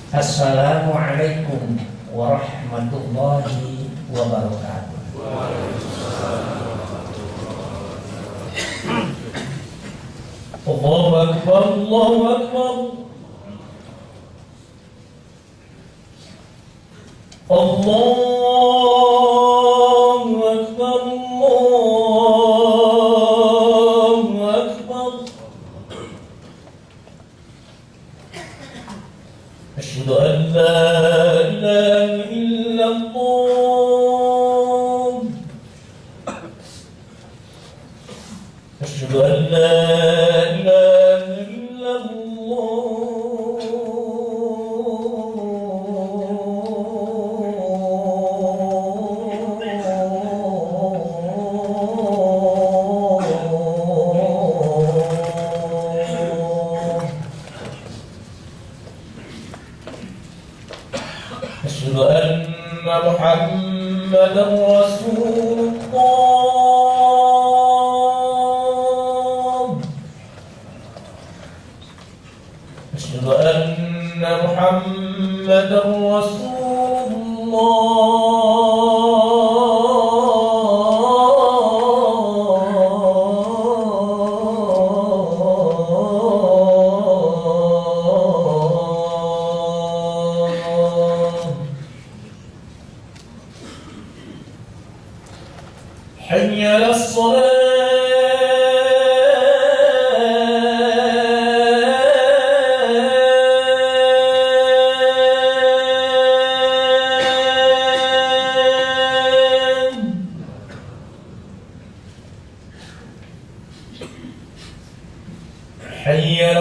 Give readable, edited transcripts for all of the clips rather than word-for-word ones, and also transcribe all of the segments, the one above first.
Assalamualaikum warahmatullahi wabarakatuh. Allahu Akbar, Allahu Akbar. Allahu Akbar, Allahu Akbar. Asyhadu an la ilaha illallah. Asyhadu an la ilaha Asyhadu anna Muhammadar Rasulullah. Asyhadu anna Muhammadar حي على الصلاة حي على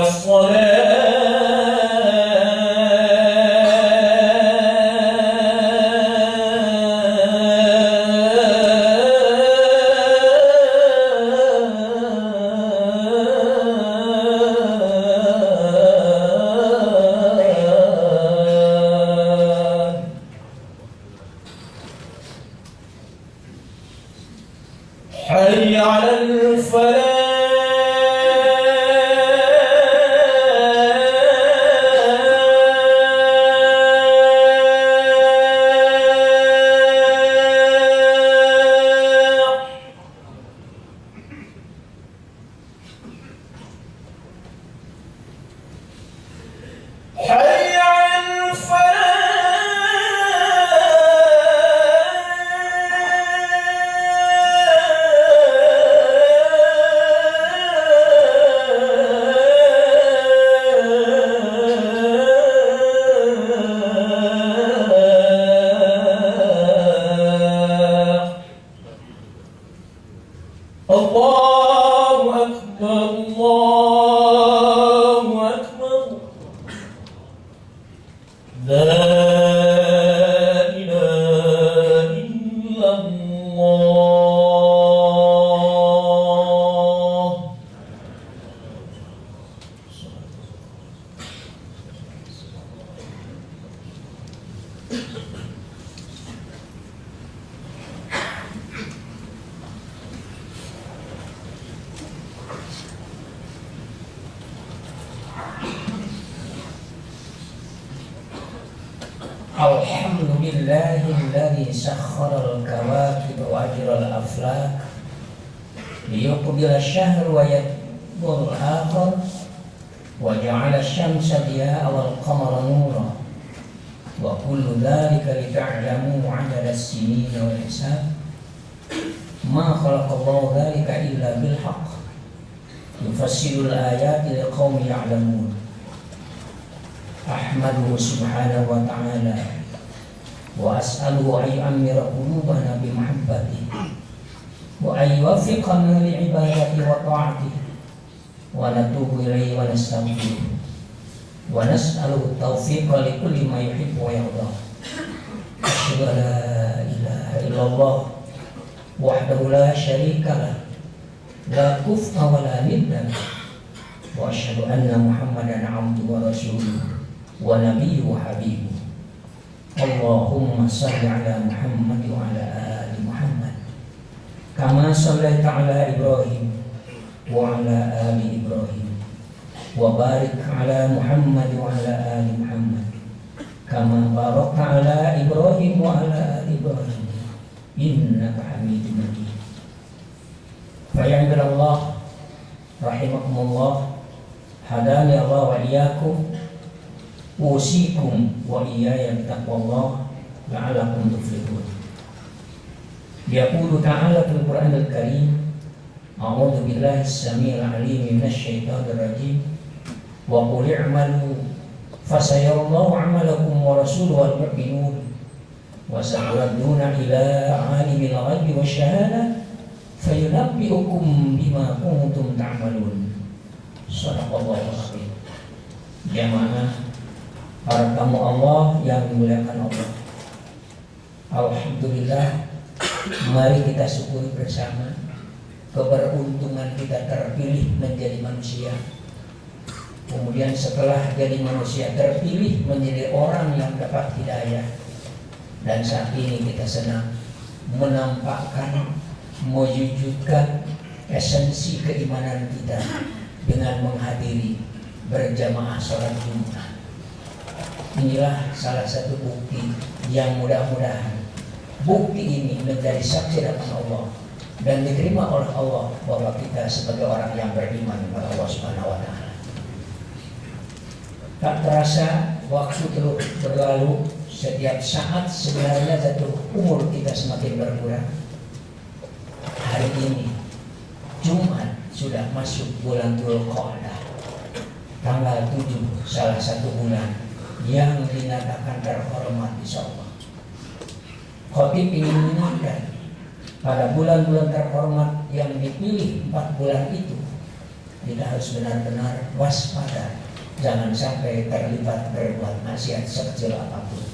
حي على الفلاح حي على الله أكبر الله أكبر لا إله إلا الله. Alhamdulillahilladzi sakhkhara al-kawakib wa ajra al-aflak liyuqbil ash-shahr wa yadbur al-akhir wa ja'ala asy-syamsa diya'a wal qamara nura wa kullu dhalika lita'lamu 'adada as-sinina wal hisab ma khalaqallahu dhalika illa bil haqq yufassilu al-ayati liqaumin ya'lamun. Ahmaduhu subhanahu wa ta'ala wa as'aluhu an yu'ammira qulubana bi mahabbatihi wa an yuwaffiqana li ibadati wa ta'atihi wa natubu ilayhi wa nastaghfiruh wa nas'aluhu at-tawfiqa li kulli ma yuhibbu wa yarda. Asyhadu an la ilaha illallah wahdahu la syarika lah la kufa wa la nidda wa asyhadu anna Muhammadan 'abduhu wa rasuluh wa nabiyyu wa habibu. Allahumma salli ala Muhammad wa ala ali Muhammad kama sallaita ala Ibrahim wa ala ali Ibrahim wa barik ala Muhammad wa ala ali Muhammad kama barakta ala Ibrahim wa ala ali Ibrahim innaka Hamidum Majid. Fa ya ibadallah rahimakumullah, hadani Allah wa iyyakum, usikum wa iyaya bitaqwallah la'allakum tuflihun. Yaqulu ta'ala fil Qur'anil Karim, a'udzu billahi as-sami'il 'alim minasy syaithanir rajim, wa qul i'malu fasayarallahu 'amalakum wa rasuluhu wal mu'minun wa sa'raduna ila 'alimil ghaibi wasyahadah fayunabbi'ukum bima kuntum ta'malun. Shadaqallahu azim. Jamaah para tamu Allah yang dimuliakan Allah, alhamdulillah, mari kita syukuri bersama keberuntungan kita terpilih menjadi manusia. Kemudian setelah jadi manusia terpilih menjadi orang yang dapat hidayah. Dan saat ini kita senang menampakkan, mewujudkan esensi keimanan kita dengan menghadiri berjamaah sholat Jumat. Inilah salah satu bukti yang mudah-mudahan bukti ini menjadi saksi hadapan Allah dan diterima oleh Allah bahwa kita sebagai orang yang beriman kepada Allah Subhanahu wa taala. Tak terasa waktu terus berlalu, setiap saat sebenarnya jatuh umur kita semakin berkurang. Hari ini Jumat sudah masuk bulan Dzulqa'dah, tanggal 7, salah satu bulan yang dinyatakan terhormat insyaallah. Khatib ingin mengingatkan pada bulan-bulan terhormat yang dipilih 4 bulan itu, kita harus benar-benar waspada, jangan sampai terlibat berbuat maksiat sekecil apapun.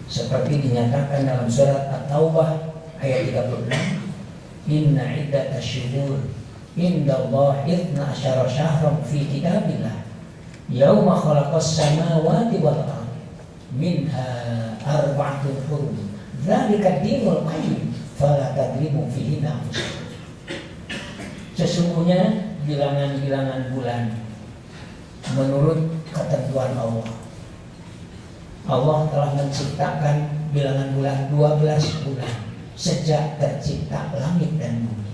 Seperti dinyatakan dalam surat At-Taubah ayat 36, inna iddatasyuhur indallahi 12 syahran fi kitabillah yauma khalaqas samawati wal ardh minha arba'atun hurum dzalika dinul qayyim fala tadlimu fihinna anfusakum. Sesungguhnya bilangan-bilangan bulan menurut ketentuan Allah. Allah telah menciptakan bilangan bulan 12 bulan sejak tercipta langit dan bumi.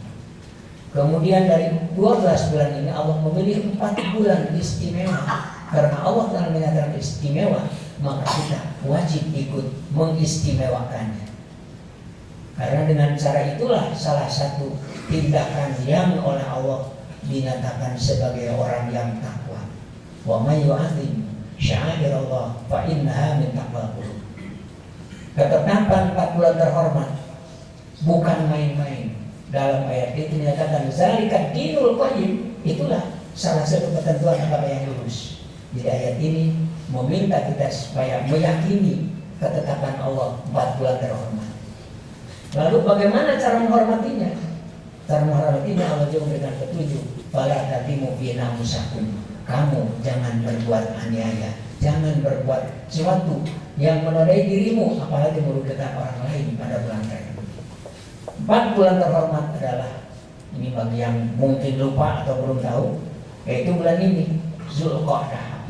Kemudian dari 12 bulan ini Allah memilih 4 bulan istimewa. Karena Allah telah menyatakan istimewa, maka kita wajib ikut mengistimewakannya. Karena dengan cara itulah salah satu tindakan yang oleh Allah dinyatakan sebagai orang yang takwa. Wa may yu'azzim sya'airallah fa innaha min taqwal qulub. Ketetapan 4 bulan terhormat bukan main-main. Dalam ayat itu dinyatakan zalika dinul qayyim, itulah salah satu ketentuan agama yang lurus. Di ayat ini meminta kita supaya meyakini ketetapan Allah 4 bulan terhormat. Lalu bagaimana cara menghormatinya? Cara menghormatinya Allah juga memberikan petunjuk. Fala tatimu fi namusakum. Kamu jangan berbuat aniaya, jangan berbuat sesuatu yang menodai dirimu, apalagi merugikan orang lain pada bulan tersebut. 4 bulan terhormat adalah, ini bagi yang mungkin lupa atau belum tahu, yaitu bulan ini Dzulqa'dah,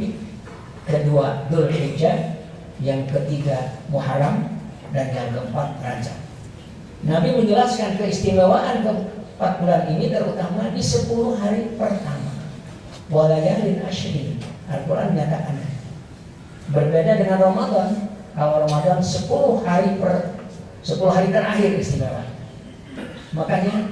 kedua Dzulhijjah, yang ketiga Muharram, dan yang keempat Rajab. Nabi menjelaskan keistimewaan ke-4 bulan ini terutama di 10 hari pertama. Walayalin ashrin, Al-Quran menyatakan berbeda dengan Ramadan. Kalau Ramadan 10 hari terakhir istimewa. Makanya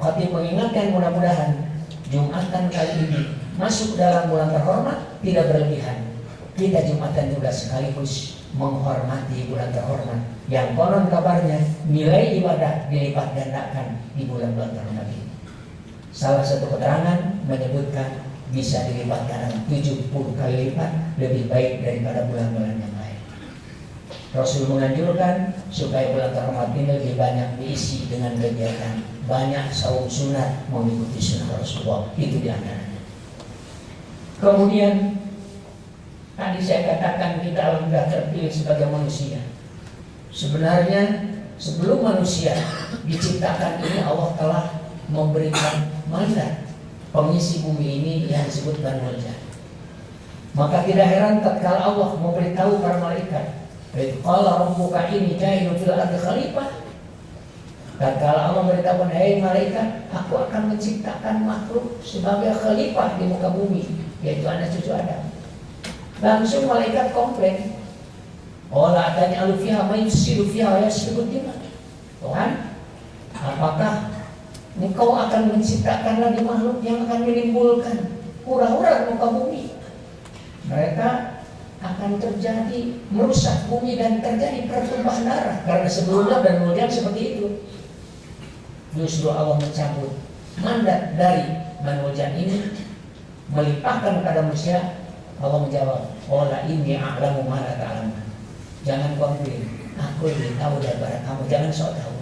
Khatib mengingatkan, mudah-mudahan Jumatan kali ini masuk dalam bulan terhormat, tidak berlebihan. Kita Jumatan juga sekaligus menghormati bulan terhormat yang konon kabarnya nilai ibadah dilipat gandakan di bulan-bulan terhormat ini. Salah satu keterangan menyebutkan bisa dilipat gandakan 70 kali lipat, lebih baik daripada bulan-bulan yang lain. Rasul menganjurkan supaya bulan terhormat ini lebih banyak diisi dengan kegiatan, banyak saum sunat, mengikuti sunnah Rasulullah, itu diantaranya. Kemudian tadi saya katakan kita sudah terpilih sebagai manusia. Sebenarnya sebelum manusia diciptakan ini Allah telah memberikan mandat pengisi bumi ini yang disebut Banul Jan. Maka tidak heran tatkala Allah memberitahu para malaikat, qala rabbuka inni ja'ilun fil ardi khalifah. Tatkala Allah memberitahu, "Hei malaikat, aku akan menciptakan makhluk sebagai khalifah di muka bumi, yaitu anak cucu Adam." Langsung malaikat komplain, "Qala ataj'alu fiha may yufsidu fiha wa yasfiku dima." Tuhan, apakah Engkau akan menciptakan lagi makhluk yang akan menimbulkan hura-hura di muka bumi? Mereka akan terjadi merusak bumi dan terjadi pertumpahan darah, karena sebelumnya dan kemudian seperti itu. Justru Allah mencabut mandat dari Banu Jan ini, melimpahkan kepada manusia. Allah menjawab, "Qala inni a'lamu ma la ta'lamun." Jangan komplain, aku lebih tahu daripada kamu, jangan sok tahu.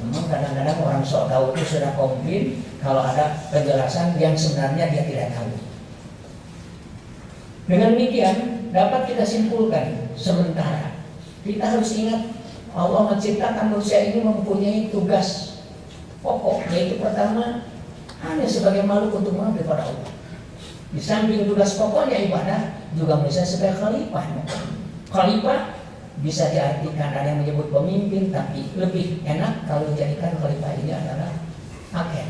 Memang kadang-kadang orang sok tahu itu sudah komplain kalau ada penjelasan yang sebenarnya dia tidak tahu. Dengan demikian dapat kita simpulkan, sementara kita harus ingat Allah menciptakan manusia ini mempunyai tugas pokok, yaitu pertama hanya sebagai makhluk untuk mengabdi pada Allah. Di samping tugas pokoknya ibadah, juga manusia sebagai khalifah. Khalifah bisa diartikan ada yang menyebut pemimpin, tapi lebih enak kalau dijadikan khalifah ini adalah hakim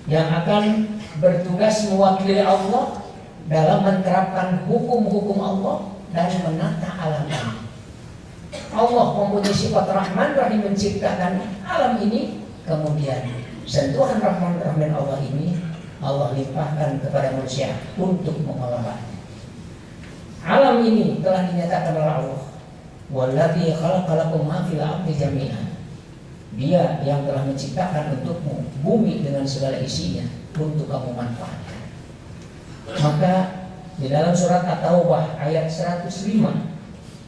yang akan bertugas mewakili Allah dalam menerapkan hukum-hukum Allah dan menata alam ini. Allah mempunyai sifat Rahman Rahim menciptakan alam ini, kemudian sentuhan Rahman Rahim Allah ini Allah limpahkan kepada manusia untuk mengelola. Alam ini telah dinyatakan oleh Allah, "Walladzi khalaqalakum ma fil ardi jami'an." Dia yang telah menciptakan untukmu bumi dengan segala isinya untuk kamu manfaatkan. Maka di dalam surat At-Taubah ayat 105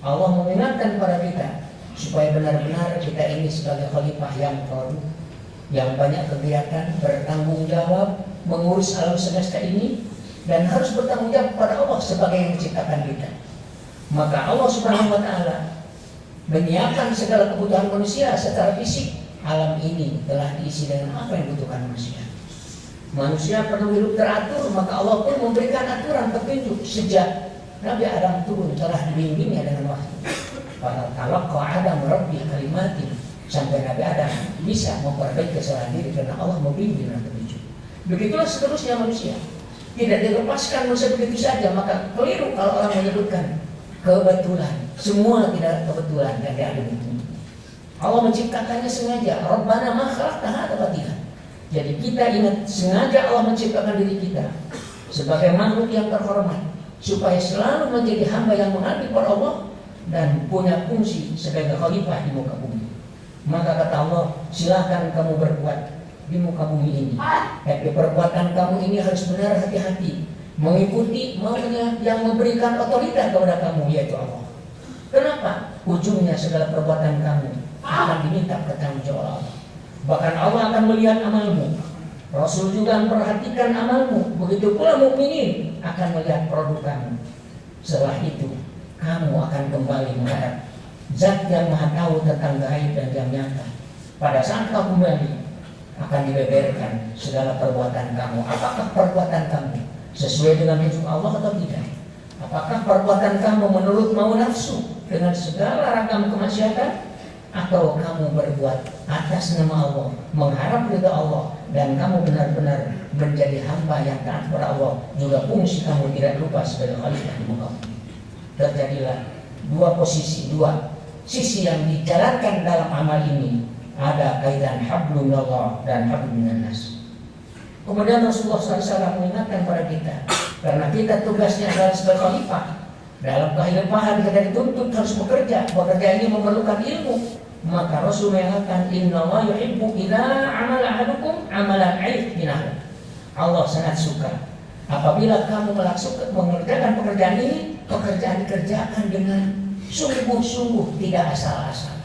Allah mengingatkan kepada kita supaya benar-benar kita ini sebagai khalifah yang produk, yang banyak kegiatan, bertanggung jawab mengurus alam semesta ini, dan harus bertanggung jawab kepada Allah sebagai yang menciptakan kita. Maka Allah Subhanahu wa Ta'ala menyiapkan segala kebutuhan manusia secara fisik. Alam ini telah diisi dengan apa yang dibutuhkan manusia. Manusia perlu hidup teratur, maka Allah pun memberikan aturan petunjuk sejak Nabi Adam turun, telah dibimbingnya dengan wahyu. Para talaqqa Adam Rabbi kalimatin, sampai Nabi Adam bisa memperbaiki kesalahan diri karena Allah membimbing dengan petunjuk. Begitulah seterusnya manusia. Tidak dilepaskan manusia begitu saja, maka keliru kalau orang menyebutkan kebetulan. Semua tidak kebetulan dan tidak ada itu. Allah menciptakannya sengaja. Rabbana ma khalaqta hadza batila. Jadi kita ingat, sengaja Allah menciptakan diri kita sebagai makhluk yang terhormat, supaya selalu menjadi hamba yang mengabdi kepada Allah dan punya fungsi sebagai khalifah di muka bumi. Maka kata Allah, silakan kamu berbuat di muka bumi ini. Tapi perbuatan kamu ini harus benar, hati-hati, mengikuti maunya yang memberikan otoritas kepada kamu, yaitu Allah. Kenapa? Ujungnya segala perbuatan kamu akan diminta pertanggungjawaban Allah. Bahkan Allah akan melihat amalmu. Rasul juga memperhatikan amalmu. Begitu pula mukminin akan melihat produk kamu. Setelah itu kamu akan kembali menghadap Zat yang Maha Tahu tentang gaib dan yang nyata. Pada saat kau kembali akan dibeberkan segala perbuatan kamu. Apakah perbuatan kamu sesuai dengan hukum Allah atau tidak? Apakah perbuatan kamu menurut mau nafsu dengan segala ragam kemaksiatan, atau kamu berbuat atas nama Allah, mengharap ridha Allah, dan kamu benar-benar menjadi hamba yang taat kepada Allah, juga fungsi kamu tidak lupa sebagai khalifah di muka bumi. Terjadilah dua posisi, dua sisi yang dijalankan dalam amal ini. Ada kaitan hablum minallah dan hablum minannas. Kemudian Rasulullah SAW mengingatkan kepada kita, karena kita tugasnya adalah sebagai khalifah. Dalam kehidupan kita dituntut harus bekerja. Bekerja ini memerlukan ilmu. Maka Rasul mengatakan, innallaha yuhibbu idza amala ahadukum amalan aifinahu. Allah sangat suka apabila kamu mengerjakan pekerjaan ini, pekerjaan dikerjakan dengan sungguh-sungguh, tidak asal-asal.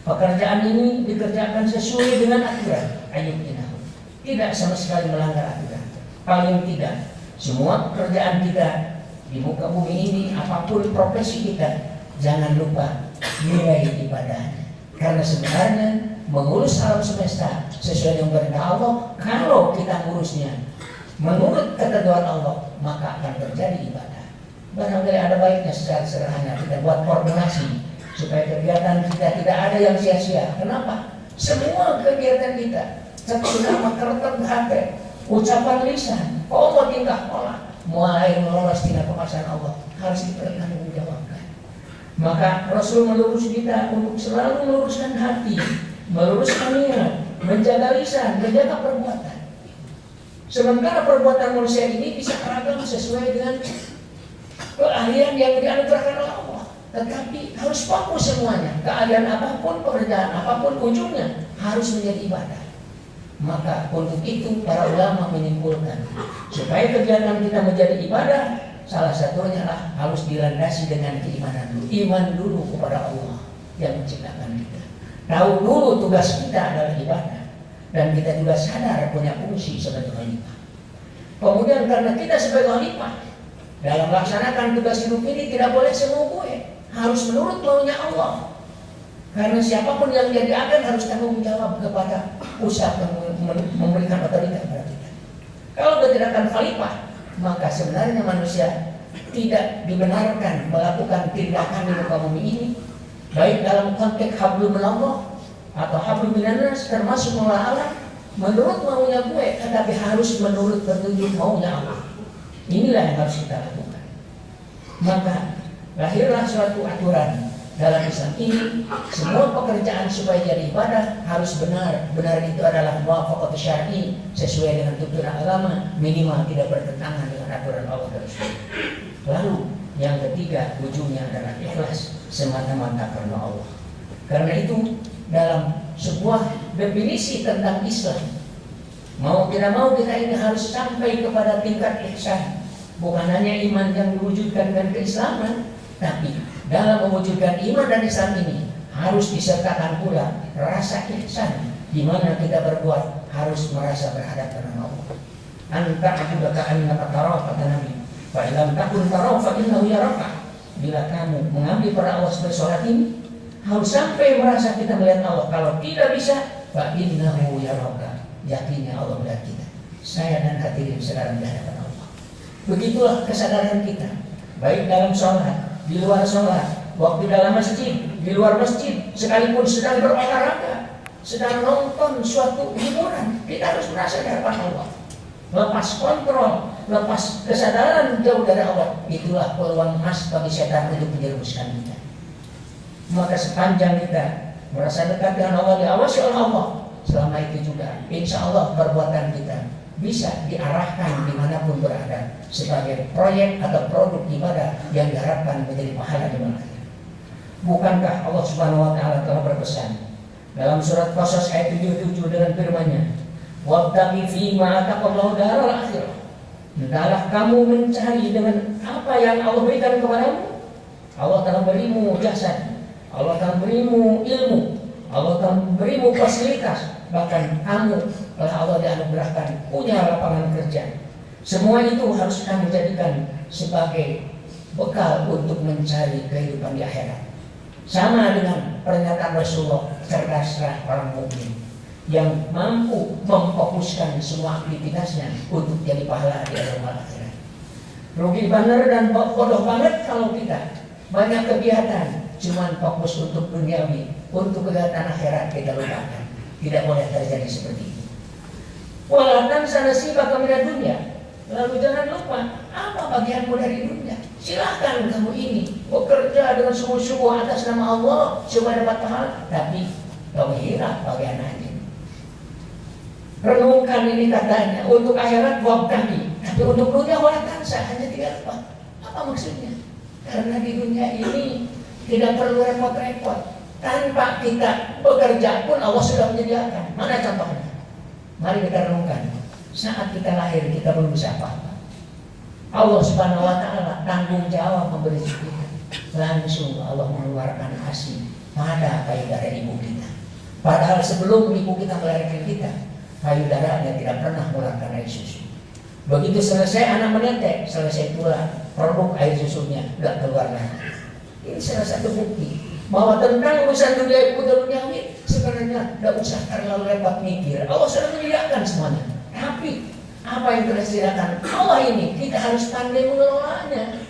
Pekerjaan ini dikerjakan sesuai dengan aturan, aifinahu. Tidak sama sekali melanggar aturan. Paling tidak, semua pekerjaan kita di muka bumi ini, apapun profesi kita, jangan lupa nilai ibadahnya. Karena sebenarnya mengurus alam semesta sesuai dengan perintah Allah, kalau kita ngurusnya menurut ketentuan Allah, maka akan terjadi ibadah. Barangkali ada baiknya secara sederhana kita buat koordinasi supaya kegiatan kita tidak ada yang sia-sia. Kenapa? Semua kegiatan kita satu nama kertas HP, ucapan lisan, mau tingkah pola, mulai melolos tina kekuasaan Allah harus dipertanggungjawabkan. Maka Rasul melurus kita untuk selalu meluruskan hati, meluruskan niat, menjaga lisan, menjaga perbuatan. Sementara perbuatan manusia ini bisa beragam sesuai dengan keahlian yang dianugerahkan oleh Allah. Tetapi harus fokus semuanya. Keahlian apapun, pekerjaan apapun, ujungnya harus menjadi ibadah. Maka untuk itu para ulama menyimpulkan supaya kegiatan kita menjadi ibadah, salah satunya lah harus dilandasi dengan keimanan dulu. Iman dulu kepada Allah yang menciptakan kita. Tahu dulu tugas kita adalah ibadah. Dan kita juga sadar punya fungsi sebagai khalifah. Kemudian karena kita sebagai khalifah dalam melaksanakan tugas hidup ini tidak boleh semau gue, harus menurut maunya Allah. Karena siapapun yang jadi agen harus tanggung jawab kepada pusat yang memberikan otoritas kepada kita. Kalau bertindakan khalifah, maka sebenarnya manusia tidak dibenarkan melakukan tindakan di muka bumi ini, baik dalam konteks hablum minallah atau hablum minannas, termasuk mengolah alam menurut maunya gue, tetapi harus menurut petunjuk maunya Allah. Inilah yang harus kita lakukan. Maka lahirlah suatu aturan dalam Islam ini, semua pekerjaan supaya jadi ibadah harus benar. Benar itu adalah muwafaqat syar'i, sesuai dengan tuntunan agama, minimal tidak bertentangan dengan aturan Allah dan Rasul. Lalu yang ketiga, ujungnya adalah ikhlas semata-mata karena Allah. Karena itu dalam sebuah definisi tentang Islam, mau tidak mau kita ini harus sampai kepada tingkat ihsan. Bukan hanya iman yang diwujudkan dengan keislaman, tapi dalam mewujudkan iman dan Islam ini harus disertakan pula rasa ihsan, di mana kita berbuat harus merasa berhadapan dengan Allah. Anta juga ka'annaka tarahu, kata Nabi. Fa illam takun tarahu fa innahu yaraka. Bila kamu mengambil pada Allah sebagai sholat ini, harus sampai merasa kita melihat Allah. Kalau tidak bisa, fa innahu yaraka. Yakinnya Allah melihat kita. Saya dan hadirin sedang di hadapan Allah. Begitulah kesadaran kita, baik dalam sholat, di luar sholat, waktu dalam masjid, di luar masjid, sekalipun sedang berolahraga, sedang nonton suatu hiburan, kita harus merasa di hadapan Allah. Lepas kontrol, lepas kesadaran jauh dari Allah, itulah peluang emas bagi setan untuk menjerumuskan kita. Maka sepanjang kita merasa dekat dengan Allah, diawasi oleh Allah, selama itu juga insya Allah perbuatan kita bisa diarahkan dimanapun berada sebagai proyek atau produk ibadah yang diharapkan menjadi pahala di mana. Bukankah Allah Subhanahu wa taala telah berpesan dalam surat Qasas ayat 77 dengan firman-Nya, "Wabtaghi fima ataqallahu daral akhirah." Hendaklah kamu mencari dengan apa yang Allah berikan kepadamu. Allah telah berimu jasad, Allah telah berimu ilmu, Allah telah berimu fasilitas, bahkan kamu telah Allah dianugerahkan punya lapangan kerja. Semua itu harus kamu jadikan sebagai bekal untuk mencari kehidupan di akhirat. Sama dengan pernyataan Rasulullah, cerdaslah orang mukmin yang mampu memfokuskan semua aktivitasnya untuk jadi pahala di akhirat. Rugi benar dan bodoh banget kalau kita banyak kegiatan cuman fokus untuk duniawi, untuk kegiatan akhirat kita lupakan. Tidak boleh terjadi seperti itu. Walatan sanasibaka minad dunya. Lalu jangan lupa apa bagianmu dari dunia. Silahkan kamu ini bekerja dengan sungguh-sungguh atas nama Allah supaya dapat pahala, tapi kamu hirap bagian lain. Renungkan ini katanya untuk akhirat wabtaghi, tapi untuk dunia walatan hanya 3 Apa maksudnya? Karena di dunia ini tidak perlu repot-repot. Tanpa kita bekerja pun Allah sudah menyediakan. Mana contohnya? Mari kita renungkan. Saat kita lahir kita belum bisa apa-apa. Allah Subhanahu wa taala tanggung jawab memberi kita. Langsung Allah mengeluarkan ASI pada payudara ibu kita. Padahal sebelum ibu kita melahirkan kita, payudaranya tidak pernah mengeluarkan air susu. Begitu selesai anak menetek, selesai pula produk air susunya tidak keluar lagi. Ini salah satu bukti bahwa tentang urusan dunia dan duniawi sebenarnya tidak usah terlalu repot mikir. Allah sudah menyediakan semuanya. Tapi Apa yang telah disediakan Allah ini, kita harus pandai mengelolanya.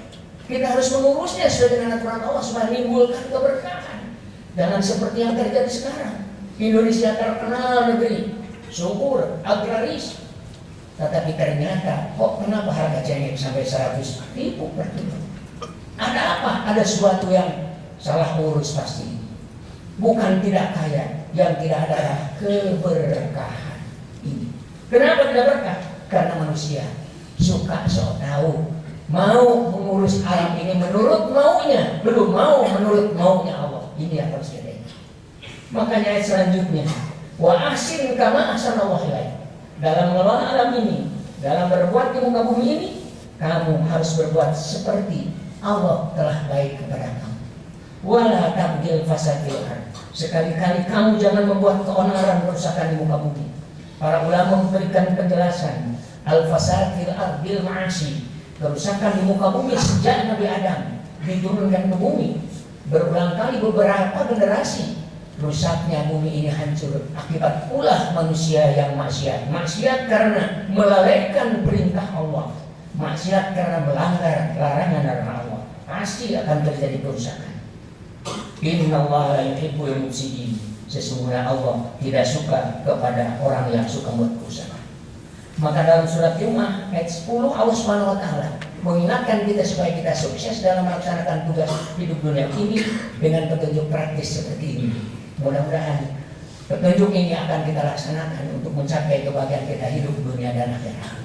Kita harus mengurusnya sesuai dengan aturan Allah supaya menimbulkan keberkahan. Jangan seperti yang terjadi sekarang. Indonesia terkenal negeri subur, agraris, tetapi ternyata kok kenapa harga cengkeh sampai 100.000 per kilo? Ada apa? Ada sesuatu yang salah urus pasti. Bukan tidak kaya, yang tidak ada keberkahan ini. Kenapa tidak berkah? Karena manusia suka sok tahu, mau mengurus alam ini menurut maunya, belum mau menurut maunya Allah. Ini yang harus kita ingat. Makanya ayat selanjutnya, wa ahsin kama ahsanallahu ilaik. Dalam mengelola alam ini, dalam berbuat di muka bumi ini, kamu harus berbuat seperti Allah telah baik kepada kamu. Wala tabghil fasad fil ardh. Sekali-kali kamu jangan membuat keonaran, kerusakan di muka bumi. Para ulama memberikan penjelasan al-fasad fil ardh bil ma'asi, kerusakan di muka bumi sejak Nabi Adam diturunkan ke bumi. Berulang kali beberapa generasi rusaknya bumi ini hancur akibat ulah manusia yang maksiat. Maksiat karena melalaikan perintah Allah, maksiat karena melanggar larangan Allah. Pasti akan terjadi kerusakan. Innallaha la yuhibbul mufsidin. Sesungguhnya Allah tidak suka kepada orang yang suka membuat kerusakan. Maka dalam surat Jum'ah ayat 10 Allah Subhanahu wa taala mengingatkan kita supaya kita sukses dalam melaksanakan tugas hidup dunia ini dengan petunjuk praktis seperti ini. Mudah-mudahan petunjuk ini akan kita laksanakan untuk mencapai kebahagiaan kita hidup dunia dan akhirat.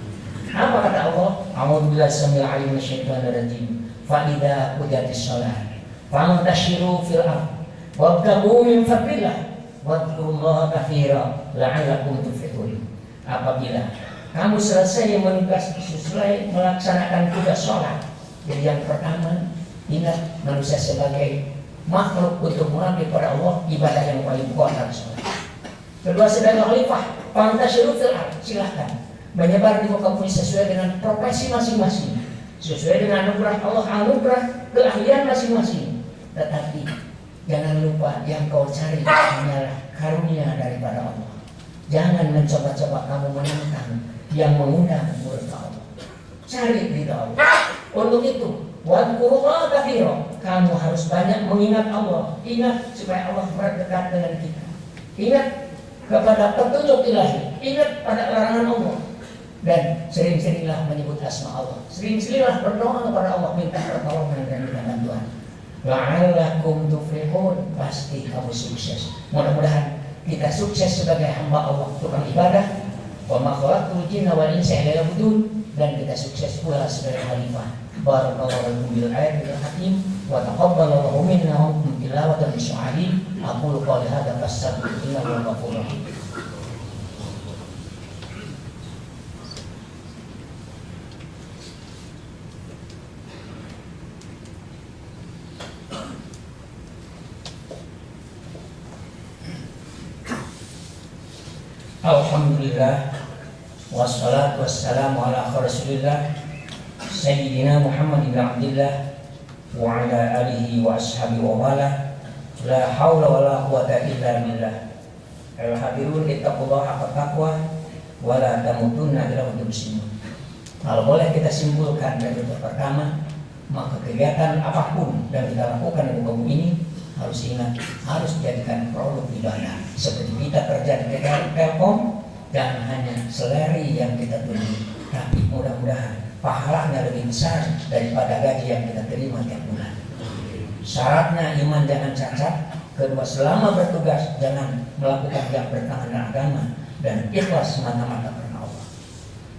Apa kata Allah? A'udzubillahi samil alim minasyaitonir rajim. Fa idza qudiyatis shalah fantashiru fil ardh wabtaghu min fadlillah wadhkurullaha katsiran la'allakum tuflihun. Apabila kamu selesai melaksanakan tugas sholat, jadi yang pertama ingat manusia sebagai makhluk untuk mengabdi kepada Allah, ibadah yang paling kuat adalah sholat. Kedua, sebagai khalifah, fantashiru fil ardh, silahkan menyebar di muka bumi sesuai dengan profesi masing-masing, sesuai dengan anugerah Allah, anugerah keahlian masing-masing. Tetapi jangan lupa yang kau cari hanyalah karunia daripada Allah. Jangan mencoba-coba kamu menentang yang mengundang murka Allah. Cari ridha Allah. Untuk itu, wadhkurullaha katsiran. Kamu harus banyak mengingat Allah. Ingat supaya Allah berdekat dengan kita. Ingat kepada petunjuk ilahi. Ingat pada larangan Allah. Dan sering-seringlah menyebut asma Allah. Sering-seringlah berdoa kepada Allah, minta pertolongan dan minta bantuan. La'allakum tuflihun. Pasti kamu sukses. Mudah-mudahan kita sukses sebagai hamba Allah, tukang ibadah. Wa ma khalaqtul jinna wal insa illa liya'budun. Dan kita sukses pula sebagai khalifah. Barakallahu lakum bil ayatil hakim wa taqabbalallahu minna wa minkum tilawatan bisyu'ali. Aqulu qawli hadza fastaghfirullaha innahu ghafurur rahim. Alhamdulillah wassalatu wassalamu ala rasulillah Sayyidina Muhammad bin Abdillah wa ala alihi wa ashabihi wa wala. La hawla wa la quwata illa billah. Al-hadirun ittaqullaha haqqa taqwa wa la tamutunna illa wa antum muslimun. Kalau boleh kita simpulkan dari pertama, maka kegiatan apapun yang kita lakukan di muka bumi ini harus ingat, harus dijadikan produk ibadah. Seperti kita kerja di Telkom, jangan hanya seleri yang kita beli, tapi mudah-mudahan pahalanya lebih besar daripada gaji yang kita terima tiap bulan. Syaratnya iman jangan cacat. Kedua, selama bertugas jangan melakukan yang bertentangan dengan agama, dan ikhlas semata-mata karena Allah.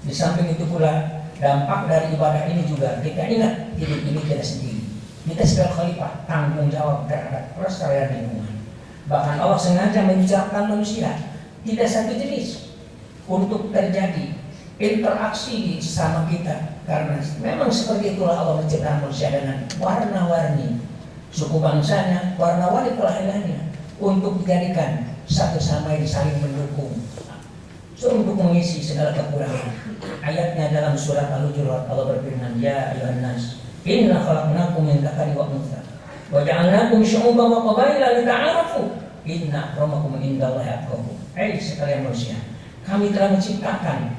Di samping itu pula, dampak dari ibadah ini juga kita ingat hidup ini kita sendiri. Kita sebagai khalifah tanggung jawab terhadap kelestarian lingkungan. Bahkan Allah sengaja menciptakan manusia tidak satu jenis untuk terjadi interaksi sama kita, karena memang seperti itulah Allah menciptakan manusia dengan warna-warni suku bangsanya, warna-warni kelahirannya, untuk dijadikan satu sama lain saling mendukung, untuk mengisi segala kekurangan. Ayatnya dalam surat Al-Hujurat Allah berfirman, ya ayuhan nas inna khalaqnakum min dzakarin wa untha wa ja'alnakum syu'uban wa qabaila lita'arafu inna akramakum indallahi atqakum. Hai sekalian manusia, kami telah menciptakan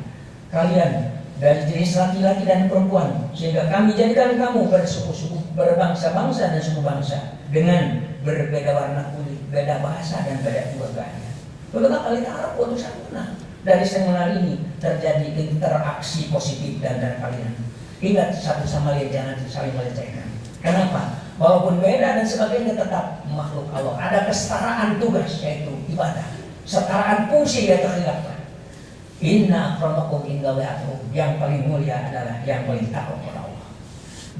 kalian dari jenis laki-laki dan perempuan, sehingga kami jadikan kamu bersuku-suku, berbangsa-bangsa dan suku bangsa, dengan berbeda warna kulit, beda bahasa dan beda keluarganya. Begitu kali Arab untuk sana. Dari mengenal ini terjadi interaksi positif dan antara kalian. Ingat satu sama lain, jangan saling melecehkan. Kenapa? Walaupun beda dan sebagainya, tetap makhluk Allah. Ada kesetaraan tugas, yaitu ibadah. Kesetaraan fungsi yang terlihat. Inna akramakum indallahi atqakum. Yang paling mulia adalah yang paling takut kepada Allah.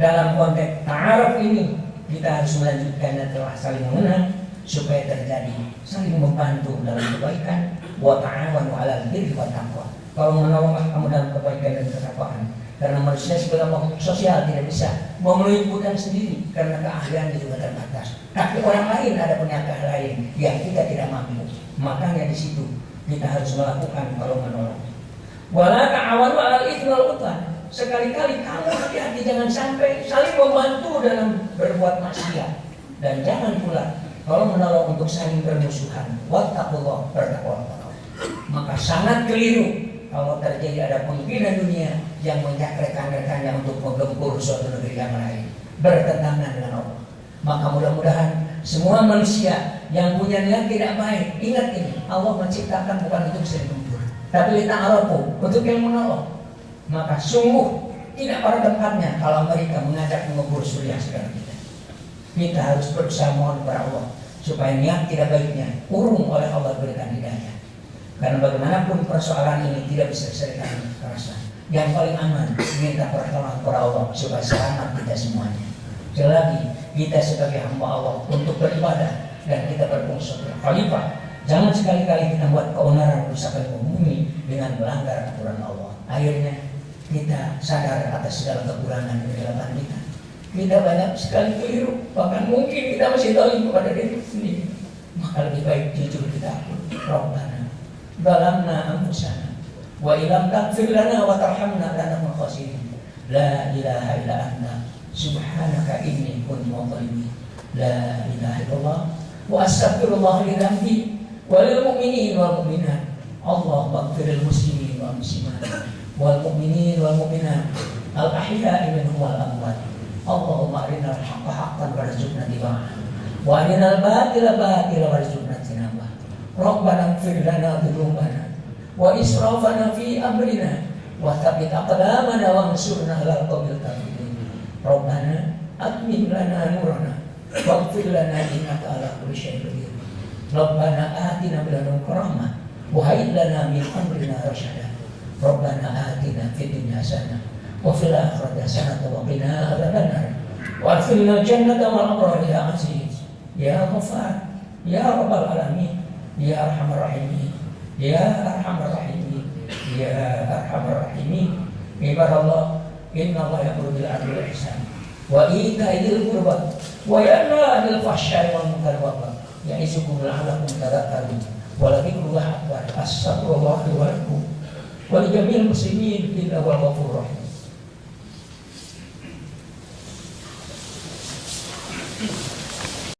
Dalam konteks ta'aruf ini, kita harus melanjutkan dan telah saling mengenal supaya terjadi saling membantu dalam kebaikan. Wa ta'awanu 'alal birri wat taqwa. Kalau menolong kamu dalam kebaikan dan ketakwaan. Karena manusia sebagai makhluk sosial tidak bisa memenuhi kebutuhan sendiri karena keahliannya juga terbatas. Tapi orang lain ada punya keahlian lain yang kita tidak mampu. Makanya di situ kita harus melakukan kalau menolong. Wala ta'awanu 'alal itsmi wal 'udwan. Sekali-kali kamu hati-hati jangan sampai saling membantu dalam berbuat maksiat. Dan jangan pula kalau menolong untuk saling bermusuhan. Wattaqullah, bertakwa kepada Allah. Maka sangat keliru kalau terjadi ada pimpinan dunia yang mengajak rekan-rekannya untuk menggempur suatu negeri yang lain bertentangan dengan Allah. Maka mudah-mudahan semua manusia yang punya niat tidak baik, ingat ini, Allah menciptakan bukan untuk saling gempur, tapi lita'arafu, untuk yang menolong. Maka sungguh tidak pada tempatnya kalau mereka mengajak mengempur suriah sekarang kita. Kita harus berusaha mohon kepada Allah supaya niat tidak baiknya urung oleh Allah berikan hidayah. Karena bagaimanapun persoalan ini tidak bisa diselesaikan kekerasan. Yang paling aman minta pertolongan kepada Allah supaya selamat kita semuanya. Sekali lagi kita sebagai hamba Allah untuk beribadah dan kita berfungsi sebagai khalifah. Jangan sekali-kali kita buat keonaran kerusakan bumi dengan melanggar aturan Allah. Akhirnya kita sadar atas segala kekurangan dan kelemahan kita. Kita banyak sekali keliru, bahkan mungkin kita masih zalim kepada diri sendiri. Maka lebih baik jujur kita akui, Rabbana zalamna anfusana wa illam taghfir lana wa tarhamna lanakunanna minal khasirin. La ilaha illa anta subhanaka inni kuntu minadh dhalimin. La ilaha illallah wa astaghfirullah li dhanbi wa lil mu'minin wal mu'minat. Allahumma ighfiril muslimin wal muslimat wal mu'minin wal mu'minat al ahya'i minhum wal amwat. Allahumma arinal haqqa haqqan warzuqna ittiba'ah wa arinal batila batilan warzuqna ijtinabah. Rabbana ighfir lana dzunubana wa israfana fi amrina wa tsabbit aqdamana wansurna 'alal qawmil kafirin. Rabbana atmim lana nurana waghfir lana innaka 'ala kulli syai'in qadir. Rabbana atina min ladunka rahmah wa hayyi lana min amrina rasyada. Rabbana atina fid dunya hasanah wa fil akhirati hasanah wa qina adzabannar. Wa adkhilna jannata ma'al abrar ya aziz ya ghaffar ya rabbal alamin ya arhamar rahimin ya arhamar rahimin ya arhamar rahimin. Ibadallah, innallaha ya'muru bil 'adli wal ihsan wa ita'i dzil qurba wa yanha 'anil fahsya'i wal munkari wal baghi ya'izukum la'allakum tadhakkarun. Wa la dzikrullahi akbar. Astaghfirullah wa lakum wa li jami'il muslimin innahu huwal ghafurur rahim.